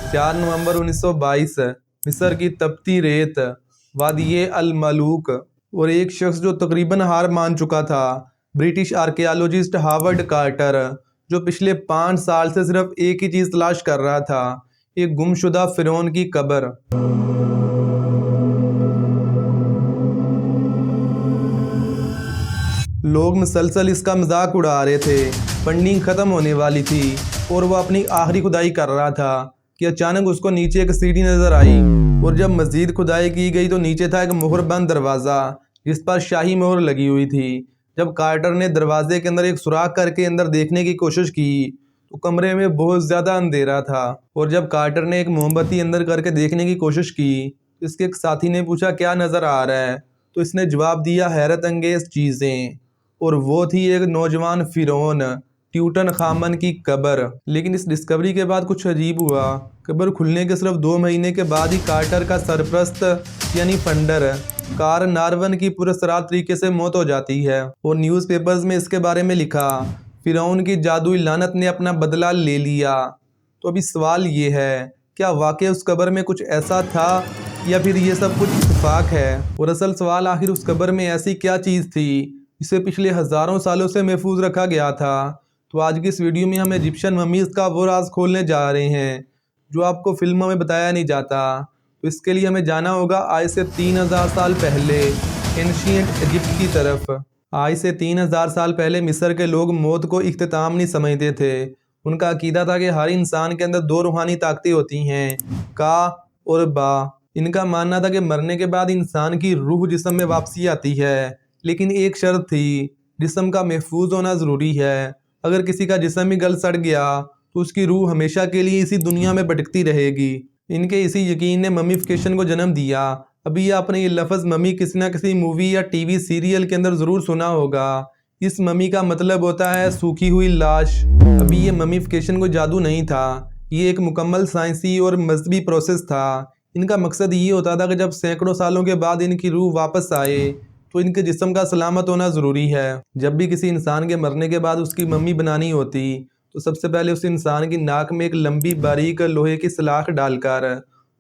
4 नवंबर 1922 मिस्र की तपती रेत, वादी अल मलूक, और एक शख्स जो तकरीबन हार मान चुका था, ब्रिटिश आर्कियोलॉजिस्ट हावर्ड कार्टर, जो पिछले 5 साल से सिर्फ एक ही चीज़ तलाश कर रहा था, एक गुमशुदा फिरौन की कब्र। लोग मुसलसल इसका मजाक उड़ा रहे थे। फंडिंग ख़त्म होने वाली थी और वो अपनी आखिरी खुदाई कर रहा था कि अचानक उसको नीचे एक सीढ़ी नज़र आई, और जब मज़ीद खुदाई की गई तो नीचे था एक मोहरबंद दरवाज़ा जिस पर शाही मोहर लगी हुई थी। जब कार्टर ने दरवाजे के अंदर एक सुराख करके अंदर देखने की कोशिश की तो कमरे में बहुत ज़्यादा अंधेरा था, और जब कार्टर ने एक मोमबत्ती अंदर करके देखने की कोशिश की तो इसके एक साथी ने पूछा क्या नज़र आ रहा है, तो इसने जवाब दिया हैरत अंगेज़ चीज़ें, और वो थी एक नौजवान फिरौन ट्यूटन खामन की कब्र। लेकिन इस डिस्कवरी के बाद कुछ अजीब हुआ। कब्र खुलने के सिर्फ 2 महीने के बाद ही कार्टर का सरप्रस्त यानी फंडर कार नारवन की पुरस्कार तरीके से मौत हो जाती है, और न्यूज़पेपर्स में इसके बारे में लिखा फिरौन की जादुई लानत ने अपना बदला ले लिया। तो अभी सवाल ये है, क्या वाकई उस कब्र में कुछ ऐसा था या फिर ये सब कुछ इत्तेफाक है? और असल सवाल आखिर उस कब्र में ऐसी क्या चीज़ थी जिसे पिछले हज़ारों सालों से महफूज रखा गया था? तो आज की इस वीडियो में हम इजिप्शियन ममीज़ का वो राज खोलने जा रहे हैं जो आपको फिल्मों में बताया नहीं जाता। तो इसके लिए हमें जाना होगा आज से 3000 साल पहले एंशिएंट इजिप्ट की तरफ। आज से 3000 साल पहले मिस्र के लोग मौत को इख्तिताम नहीं समझते थे। उनका अकीदा था कि हर इंसान के अंदर 2 रूहानी ताकतें होती हैं, का और बा। इनका मानना था कि मरने के बाद इंसान की रूह जिस्म में वापसी आती है, लेकिन एक शर्त थी, जिस्म का महफूज होना ज़रूरी है। अगर किसी का जिस्म ही गल सड़ गया तो उसकी रूह हमेशा के लिए इसी दुनिया में भटकती रहेगी। इनके इसी यकीन ने ममीफिकेशन को जन्म दिया। अभी आपने ये लफ्ज़ ममी किसी ना किसी मूवी या टीवी सीरियल के अंदर ज़रूर सुना होगा। इस ममी का मतलब होता है सूखी हुई लाश। अभी ये ममीफिकेशन कोई जादू नहीं था, ये एक मुकम्मल साइंसी और मजहबी प्रोसेस था। इनका मकसद ये होता था कि जब सैकड़ों सालों के बाद इनकी रूह वापस आए तो इनके जिस्म का सलामत होना ज़रूरी है। जब भी किसी इंसान के मरने के बाद उसकी मम्मी बनानी होती तो सबसे पहले उस इंसान की नाक में एक लंबी बारीक लोहे की सलाख डालकर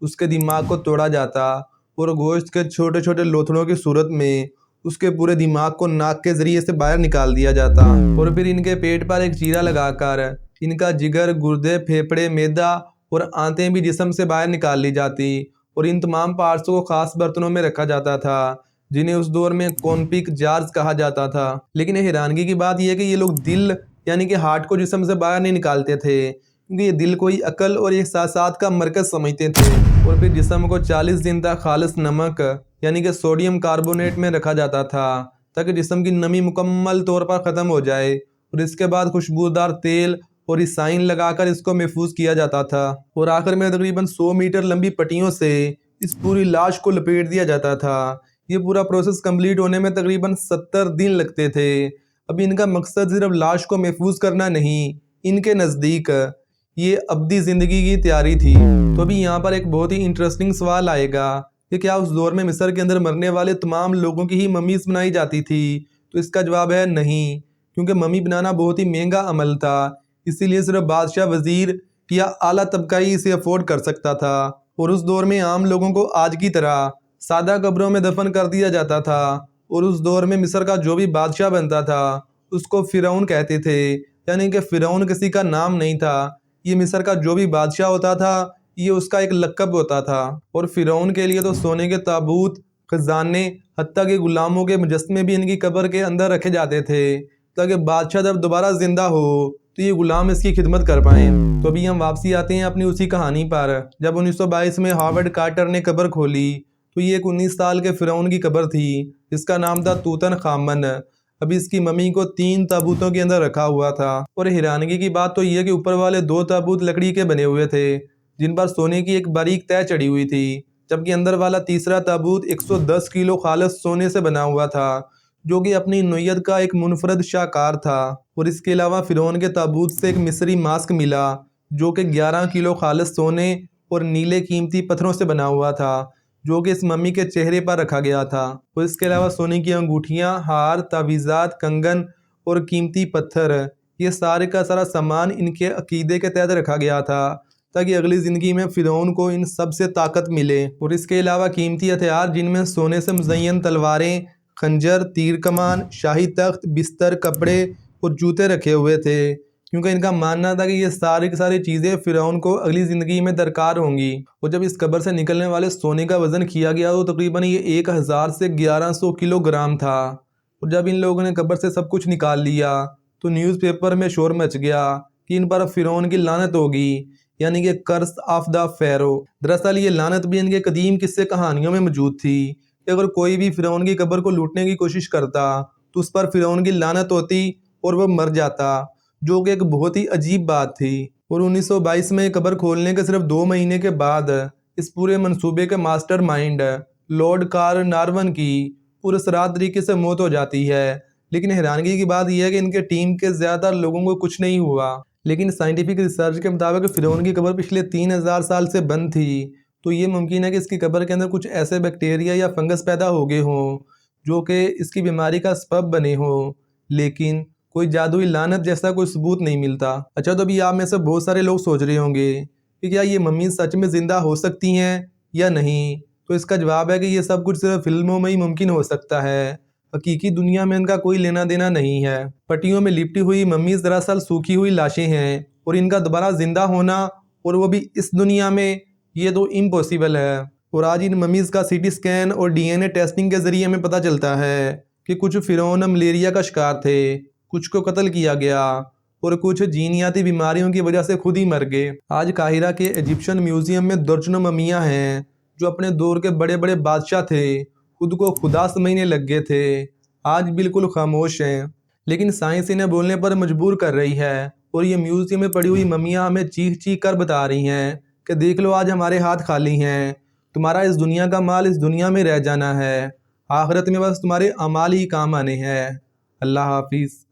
उसके दिमाग को तोड़ा जाता, और गोश्त के छोटे छोटे लोथड़ों की सूरत में उसके पूरे दिमाग को नाक के ज़रिए से बाहर निकाल दिया जाता, और फिर इनके पेट पर एक चीरा लगाकर इनका जिगर, गुर्दे, फेफड़े, मैदा और आंतें भी जिस्म से बाहर निकाल ली जाती, और इन तमाम पार्ट्स को ख़ास बर्तनों में रखा जाता था जिन्हें उस दौर में कॉन्पिक जार्स कहा जाता था। लेकिन हैरानगी की बात यह है कि ये लोग दिल यानी कि हार्ट को जिस्म से बाहर नहीं निकालते थे, क्योंकि ये दिल को ही अकल और एहसासात का मरकज़ समझते थे। और फिर जिस्म को 40 दिन तक खालिस नमक यानी कि सोडियम कार्बोनेट में रखा जाता था ताकि जिस्म की नमी मुकम्मल तौर पर ख़त्म हो जाए, और इसके बाद खुशबूदार तेल और रिसाइन लगाकर इसको महफूज किया जाता था, और आखिर में तकरीबन 100 मीटर लंबी पट्टियों से इस पूरी लाश को लपेट दिया जाता था। ये पूरा प्रोसेस कंप्लीट होने में तकरीबन 70 दिन लगते थे। अभी इनका मकसद सिर्फ लाश को महफूज करना नहीं, इनके नज़दीक ये अब्दी ज़िंदगी की तैयारी थी। तो अभी यहाँ पर एक बहुत ही इंटरेस्टिंग सवाल आएगा कि क्या उस दौर में मिस्र के अंदर मरने वाले तमाम लोगों की ही मम्मीज़ बनाई जाती थी? तो इसका जवाब है नहीं, क्योंकि मम्मी बनाना बहुत ही महंगा अमल था। इसीलिए सिर्फ बादशाह, वज़ीर या आला तबका ही इसे अफोर्ड कर सकता था, और उस दौर में आम लोगों को आज की तरह सादा कब्रों में दफन कर दिया जाता था। और उस दौर में मिस्र का जो भी बादशाह बनता था उसको फ़िरौन कहते थे, यानी कि फ़िरौन किसी का नाम नहीं था। ये मिस्र का जो भी बादशाह होता था ये उसका एक लक़ब होता था। और फ़िरौन के लिए तो सोने के ताबूत, खजाने, हत्ता के गुलामों के मुजस्मे भी इनकी कब्र के अंदर रखे जाते थे ताकि बादशाह जब दोबारा ज़िंदा हो तो ये गुलाम इसकी खिदमत कर पाएँ। तो अभी हम वापसी आते हैं अपनी उसी कहानी पर। जब 1922 में हावर्ड कार्टर ने कब्र खोली तो ये एक 19 साल के फ़िरौन की कब्र थी जिसका नाम था तूतन खामन। अभी इसकी मम्मी को 3 ताबूतों के अंदर रखा हुआ था, और हैरानगी की बात तो ये कि ऊपर वाले 2 ताबूत लकड़ी के बने हुए थे जिन पर सोने की एक बारीक तह चढ़ी हुई थी, जबकि अंदर वाला तीसरा ताबूत 110 किलो खालिस सोने से बना हुआ था जो कि अपनी नोयत का एक मुनफरद शाहकार था। और इसके अलावा फ़िरौन के ताबूत से एक मिस्री मास्क मिला जो कि 11 किलो खालिस सोने और नीले कीमती पत्थरों से बना हुआ था जो कि इस मम्मी के चेहरे पर रखा गया था। और इसके अलावा सोने की अंगूठियाँ, हार, तावीज़ात, कंगन और कीमती पत्थर, ये सारे का सारा सामान इनके अकीदे के तहत रखा गया था تاکہ اگلی زندگی میں فرعون کو ان سب سے طاقت ملے۔ اور اس کے علاوہ قیمتی ہتھیار جن میں سونے سے مزین تلواریں، خنجر، تیر کمان، شاہی تخت، بستر، کپڑے اور جوتے رکھے ہوئے تھے، کیونکہ ان کا ماننا تھا کہ یہ ساری کی ساری چیزیں فرعون کو اگلی زندگی میں درکار ہوں گی۔ اور جب اس قبر سے نکلنے والے سونے کا وزن کیا گیا تو تقریباً یہ 1000 سے 1100 کلو گرام تھا۔ اور جب ان لوگوں نے قبر سے سب کچھ نکال لیا تو نیوز پیپر میں شور مچ گیا کہ ان پر فرعون کی لعنت ہوگی، یعنی کہ کرس آف دا فیرو۔ دراصل یہ لعنت بھی ان کے قدیم قصے کہانیوں میں موجود تھی کہ اگر کوئی بھی فرعون کی قبر کو لوٹنے کی کوشش کرتا تو اس پر فرعون کی لعنت ہوتی اور وہ مر جاتا، جو کہ ایک بہت ہی عجیب بات تھی۔ اور 1922 میں قبر کھولنے کے صرف 2 مہینے کے بعد اس پورے منصوبے کے ماسٹر مائنڈ لارڈ کارنارون کی پراسرار طریقے سے موت ہو جاتی ہے۔ لیکن حیرانگی کی بات یہ ہے کہ ان کے ٹیم کے زیادہ تر لوگوں کو کچھ نہیں ہوا، لیکن سائنٹیفک ریسرچ کے مطابق فرعون کی قبر پچھلے 3000 سال سے بند تھی، تو یہ ممکن ہے کہ اس کی قبر کے اندر کچھ ایسے بیکٹیریا یا فنگس پیدا ہو گئے ہوں جو کہ اس کی بیماری کا سبب بنے ہوں، لیکن کوئی جادوئی لعنت جیسا کوئی ثبوت نہیں ملتا۔ اچھا، تو ابھی آپ میں سے بہت سارے لوگ سوچ رہے ہوں گے کہ کیا یہ ممی سچ میں زندہ ہو سکتی ہیں یا نہیں؟ تو اس کا جواب ہے کہ یہ سب کچھ صرف فلموں میں ہی ممکن ہو سکتا ہے، حقیقی دنیا میں ان کا کوئی لینا دینا نہیں ہے۔ پٹیوں میں لپٹی ہوئی ممیز دراصل سوکھی ہوئی لاشیں ہیں، اور ان کا دوبارہ زندہ ہونا اور وہ بھی اس دنیا میں، یہ تو امپوسیبل ہے۔ اور آج ان ممیز کا سی ٹی اسکین اور ڈی این اے ٹیسٹنگ کے ذریعے ہمیں پتہ چلتا ہے کہ کچھ فرعون ملیریا کا شکار تھے، کچھ کو قتل کیا گیا اور کچھ جینیاتی بیماریوں کی وجہ سے خود ہی مر گئے۔ آج قاہرہ کے ایجپشن میوزیم میں درجنوں ممیاں ہیں جو اپنے دور کے بڑے بڑے بادشاہ تھے، خود کو خدا سمجھنے لگ گئے تھے، آج بالکل خاموش ہیں، لیکن سائنس انہیں بولنے پر مجبور کر رہی ہے۔ اور یہ میوزیم میں پڑی ہوئی ممیاں ہمیں چیخ چیخ کر بتا رہی ہیں کہ دیکھ لو، آج ہمارے ہاتھ خالی ہیں، تمہارا اس دنیا کا مال اس دنیا میں رہ جانا ہے، آخرت میں بس تمہارے اعمال ہی کام آنے ہیں۔ اللہ حافظ۔